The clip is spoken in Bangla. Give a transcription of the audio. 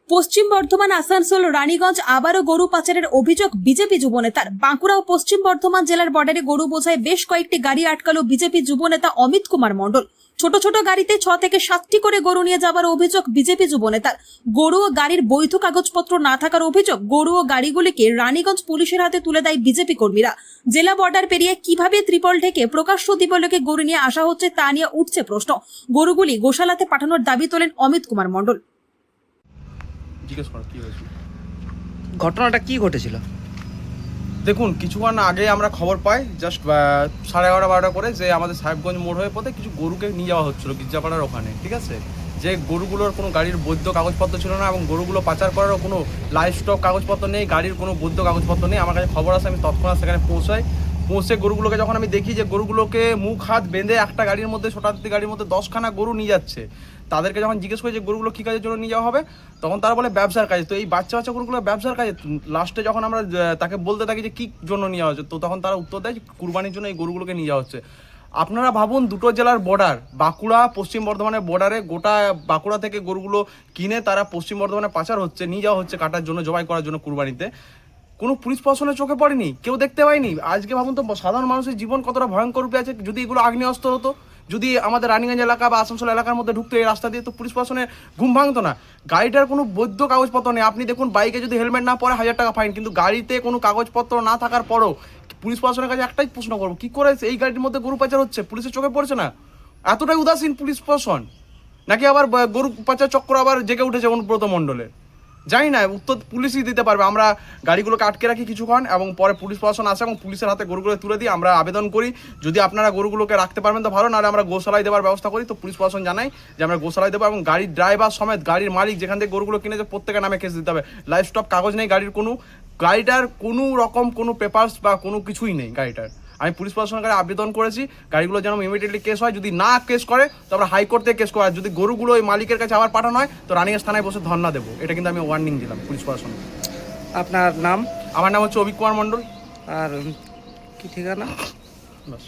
পশ্চিম বর্ধমান আসানসোল রানীগঞ্জ আবারও গরু পাচারের অভিযোগ বিজেপি যুবনেতার। বাঁকুড়া ও পশ্চিম বর্ধমান জেলার বর্ডারে গরু বোঝায় বেশ কয়েকটি গাড়ি আটকালো বিজেপি যুবনেতা অমিত কুমার মণ্ডল। ছোট ছোট গাড়িতে 6 থেকে 7টি করে গরু নিয়ে যাবার অভিযোগ বিজেপি যুবনেতার। গরু ও গাড়ির বৈধ কাগজপত্র না থাকার অভিযোগ। গরু ও গাড়িগুলিকে রানীগঞ্জ পুলিশের হাতে তুলে দেয় বিজেপি কর্মীরা। জেলা বর্ডার পেরিয়ে কিভাবে ত্রিপল ঢেকে প্রকাশ্য দিবলোকে গরু নিয়ে আসা হচ্ছে তা নিয়ে উঠছে প্রশ্ন। গরুগুলি গোশালাতে পাঠানোর দাবি তোলেন অমিত কুমার মণ্ডল। জিজ্ঞেস করো কি হয়েছিল, ঘটনাটা কি ঘটেছিল? দেখুন কিছুক্ষণ আগে আমরা খবর পাই জাস্ট 11:30-12টা করে যে আমাদের সাহেবগঞ্জ মোড় হয়ে পথে কিছু গরুকে নিয়ে যাওয়া হচ্ছিল গির্জাপাড়ার ওখানে। ঠিক আছে, যে গরুগুলোর কোনো গাড়ির বৈধ কাগজপত্র ছিল না এবং গরুগুলো পাচার করারও কোনো লাইভ স্টক কাগজপত্র নেই, গাড়ির কোনো বৈধ কাগজপত্র নেই। আমার কাছে খবর আসে, আমি তৎক্ষণাৎ সেখানে পৌঁছে গরুগুলোকে যখন আমি দেখি যে গরুগুলোকে মুখ হাত বেঁধে একটা গাড়ির মধ্যে শতাব্দী গাড়ির মধ্যে 10খানা গরু নিয়ে যাচ্ছে, তাদেরকে যখন জিজ্ঞেস করি যে গরুগুলো কী কাজের জন্য নিয়ে যাওয়া হবে, তখন তারা বলে ব্যবসার কাজে। তো এই বাচ্চা গরুগুলো ব্যবসার কাজে। লাস্টে যখন আমরা তাকে বলতে থাকি যে কী জন্য নিয়ে যাওয়া হচ্ছে, তো তখন তারা উত্তর দেয় যে কুরবানির জন্য এই গরুগুলোকে নিয়ে যাওয়া হচ্ছে। আপনারা ভাবুন, দুটো জেলার বর্ডার, বাঁকুড়া পশ্চিম বর্ধমানের বর্ডারে, গোটা বাঁকুড়া থেকে গরুগুলো কিনে তারা পশ্চিম বর্ধমানে পাচার হচ্ছে, নিয়ে যাওয়া হচ্ছে কাটার জন্য, জবাই করার জন্য কুরবানিতে। কোনো পুলিশ প্রশাসনের চোখে পড়েনি, কেউ দেখতে পায়নি। আজকে ভাবুন তো সাধারণ মানুষের জীবন কতটা ভয়ঙ্কর রূপে আছে। যদি এগুলো আগ্নেয়াস্ত্র হতো, যদি আমাদের রানীগঞ্জ এলাকা বা আসানসোল এলাকার মধ্যে ঢুকতো এই রাস্তা দিয়ে, তো পুলিশ প্রশাসনের ঘুম ভাঙতো না। গাড়িটার কোনো বৈধ কাগজপত্র নেই। আপনি দেখুন, বাইকে যদি হেলমেট না পরে 1000 টাকা ফাইন, কিন্তু গাড়িতে কোনো কাগজপত্র না থাকার পরও পুলিশ প্রশাসনের কাছে একটাই প্রশ্ন করবো, কী করে এই গাড়ির মধ্যে গরু পাচার হচ্ছে? পুলিশের চোখে পড়ছে না? এতটাই উদাসীন পুলিশ প্রশাসন, নাকি আবার গরু পাচার চক্র আবার জেগে উঠেছে অনুব্রত মণ্ডলের? জানি না, উত্তর পুলিশই দিতে পারবে। আমরা গাড়িগুলোকে আটকে রাখি কিছুক্ষণ এবং পরে পুলিশ প্রশাসন আসে এবং পুলিশের হাতে গরুগুলো তুলে দিই। আমরা আবেদন করি যদি আপনারা গরুগুলোকে রাখতে পারবেন তো ভালো, নাহলে আমরা গোশালায় দেওয়ার ব্যবস্থা করি। তো পুলিশ প্রশাসন জানাই যে আমরা গোশালায় দেবো এবং গাড়ির ড্রাইভার সমেত গাড়ির মালিক যেখান থেকে গরুগুলো কিনেছে প্রত্যেকের নামে কেস দিতে হবে। লাইভ স্টক কাগজ নেই গাড়ির, গাড়িটার কোনো রকম কোনো পেপারস বা কোনো কিছুই নেই গাড়িটার। আমি পুলিশ প্রশাসনের কাছে আবেদন করেছি গাড়িগুলো যেন ইমিডিয়েটলি কেস হয়। যদি না কেস করে তো আমরা হাইকোর্ট থেকে কেস করা। যদি গরুগুলো ওই মালিকের কাছে আবার পাঠানো হয় তো রানীগঞ্জ থানায় বসে ধর্ণা দেবো। এটা কিন্তু আমি ওয়ার্নিং দিলাম পুলিশ প্রশাসন। আপনার নাম? আমার নাম হচ্ছে অভিক কুমার মণ্ডল। আর কি ঠিকানা? বাস।